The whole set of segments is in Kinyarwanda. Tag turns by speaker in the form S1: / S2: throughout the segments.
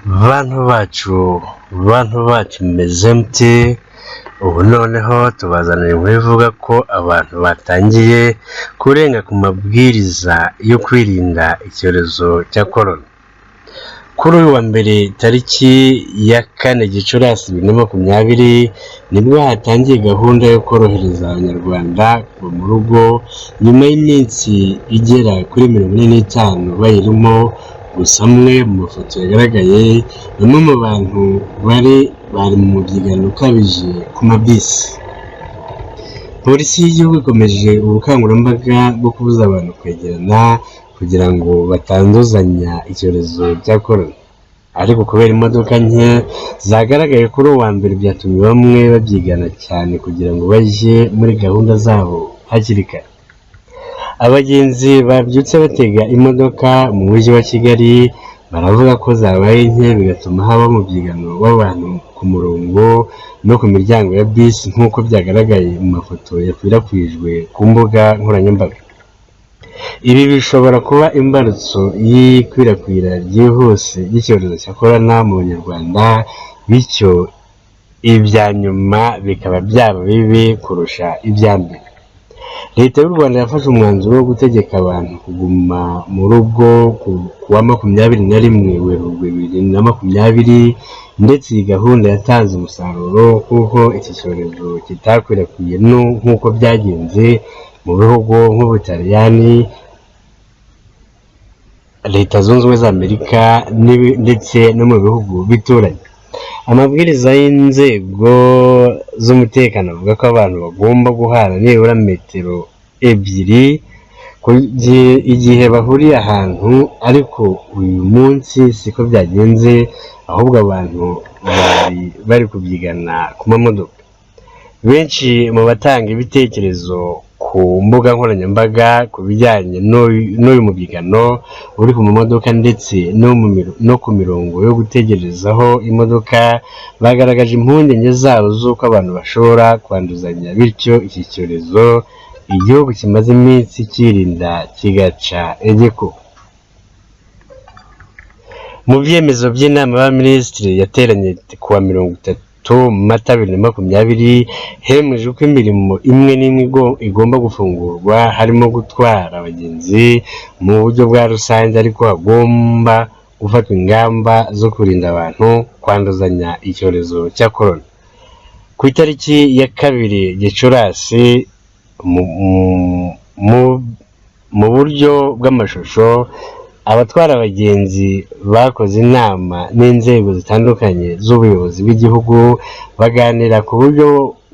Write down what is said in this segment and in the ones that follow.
S1: bantu bacu meze mute? Ubu noneho tubazanira inkuru ivuga ko abantu batangiye kurenga ku mabwiriza yo kwirinda icyorezo cya korona. Kuri uyu wa mbere tariki ya 4 Gicurasi 2020 nibwo hatangiye gahunda yo korohereza abanyarwanda kuva mu rugo nyuma y'iminsi igera kuri 45 bayirimo. Gusa amwe mu mafoto yagaragaye bamwe mu bantu bari mu mubyigano ukabije ku mabisi. Polisi y'igihugu ikomeje ubukangurambaga bwo kubuza abantu kwegerana kugira ngo batanduzanya icyorezo cya korona, ariko kubera imodoka nke zagaragaye kuri uwa mbere byatumye bamwe babyigana cyane kugira ngo bajye muri gahunda zabo hakiri kare. Abagenzi babyutse batega imodoka mu mujyi wa Kigali baravuga ko zabaye nke bigatuma haba umubyigano w'abantu ku murongo no ku miryango ya bisi nk'uko byagaragaye mu mafoto yakwirakwijwe ku mbuga nkoranyambaga. Ibi bishobora kuba imbarutso y'ikwirakwira ryihuse ry'icyorezo cya korona mu Banyarwanda, bityo ibya nyuma bikaba byaba bibi kurusha ibya mbere. Leta y'u Rwanda yafashe umwanzuro wo gutegeka abantu kuguma mu rugo ku wa 21 Werurwe 2020, ndetse iyi gahunda yatanze umusaruro kuko iki cyorezo kitakwirakwiye nk'uko byagenze mu bihugu nk'Ubutaliyani, Leta Zunze Ubumwe za Amerika ndetse no mu bihugu bituranye. Amabwiriza y'inzego z'umutekano avuga ko abantu bagomba guhana nibura metero 2 igihe bahuriye ahantu, ariko uyu munsi siko byagenze, ahubwo abantu bari kubyigana ku mamodoka. Benshi mu batanga ibitekerezo ku mbuga nkoranyambaga ku bijyanye n'uyu mubyigano uri ku mamodoka ndetse no ku mirongo yo gutegerezaho imodoka bagaragaje impungenge zabo z'uko abantu bashobora kwanduzanya, bityo iki cyorezo igihugu kimaze iminsi kirinda kigaca egeko. Mu byemezo by'inama y'abaminisitiri yateranye ku wa 30 Mata 2020 hemejwe ko imirimo imwe n'imwe igomba gufungurwa, harimo gutwara abagenzi mu buryo bwa rusange, ariko hagomba gufatwa ingamba zo kurinda abantu kwanduzanya icyorezo cya korona. Ku itariki ya 2 Gicurasi mu buryo bw'amashusho, abatwara abagenzi bakoze inama n'inzego zitandukanye z'ubuyobozi bw'igihugu baganira ku buryo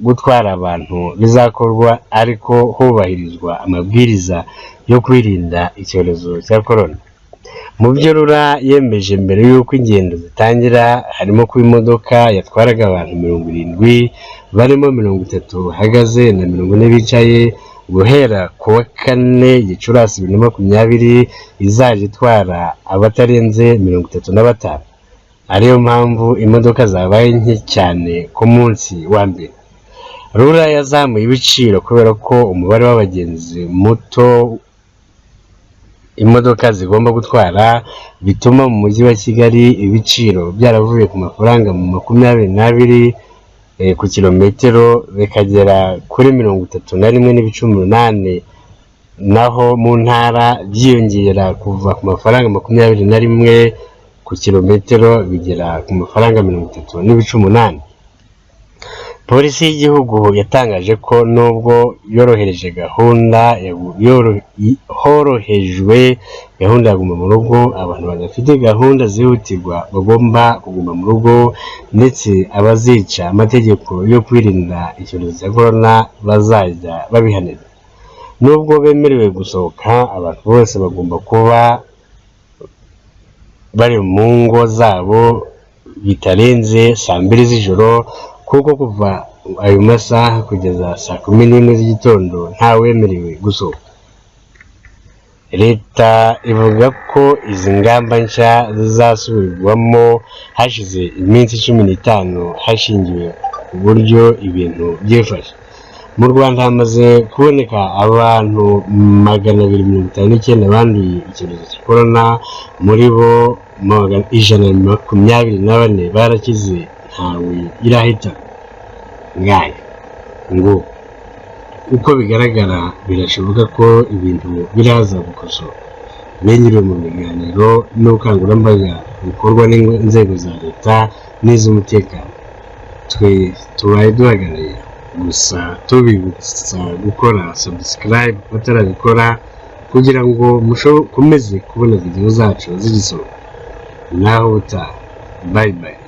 S1: gutwara abantu bizakorwa ariko hubahirizwa amabwiriza yo kwirinda icyorezo cya korona. Mu byo RURA yemeje mbere y'uko ingendo zitangira harimo ko imodoka yatwaraga abantu 70 barimo 30 bahagaze na 40 bicaye guhera ku wa 4 Gicurasi 2020 izajya itwara abatarenze 35. Ariyo mpamvu imodoka zabaye nke cyane ku munsi wa mbere. RURA yazamuye ibiciro kubera ko umubare w'abagenzi muto imodoka zigomba gutwara, bituma mu mujyi wa Kigali ibiciro byaravuye ku mafaranga 22 ku kilometero bikagera kuri 31.8, naho mu ntara byiyongera kuva ku mafaranga 21 ku kilometero bigera ku mafaranga 38. Polisi y'igihugu yatangaje ko nubwo horohejwe gahunda ya guma mu rugo, abantu badafite gahunda zihutirwa bagomba kuguma mu rugo, ndetse abazica amategeko yo kwirinda icyorezo cya korona bazajya babihanirwa. Nubwo bemerewe gusohoka, abantu bose bagomba kuba bari mu ngo zabo bitarenze saa 2 z'ijoro, kuko kuva ayo masaha kugeza saa 11 z'igitondo ntawemerewe gusohoka. Leta ivuga ko izi ngamba nshya zizasubirwamo hashize iminsi 15 hashingiwe ku buryo ibintu byifashe. Mu Rwanda hamaze kuboneka abantu 259 banduye icyorezo cya corona, muri bo 124 barakize ntawe irahita. Ngaye ngo uko bigaragara birashoboka ko ibintu biraza gukosoka. Binyuriwe mu biganiro n'ubukangurambaga bikorwa n'inzego za leta n'iz'umutekano. Twe tubaye duhagarariye gusa tubibutsa gukora subscribe batarabikora kugira ngo mukomeze kubona video zacu zigisohoka. Naho utaha, bye bye.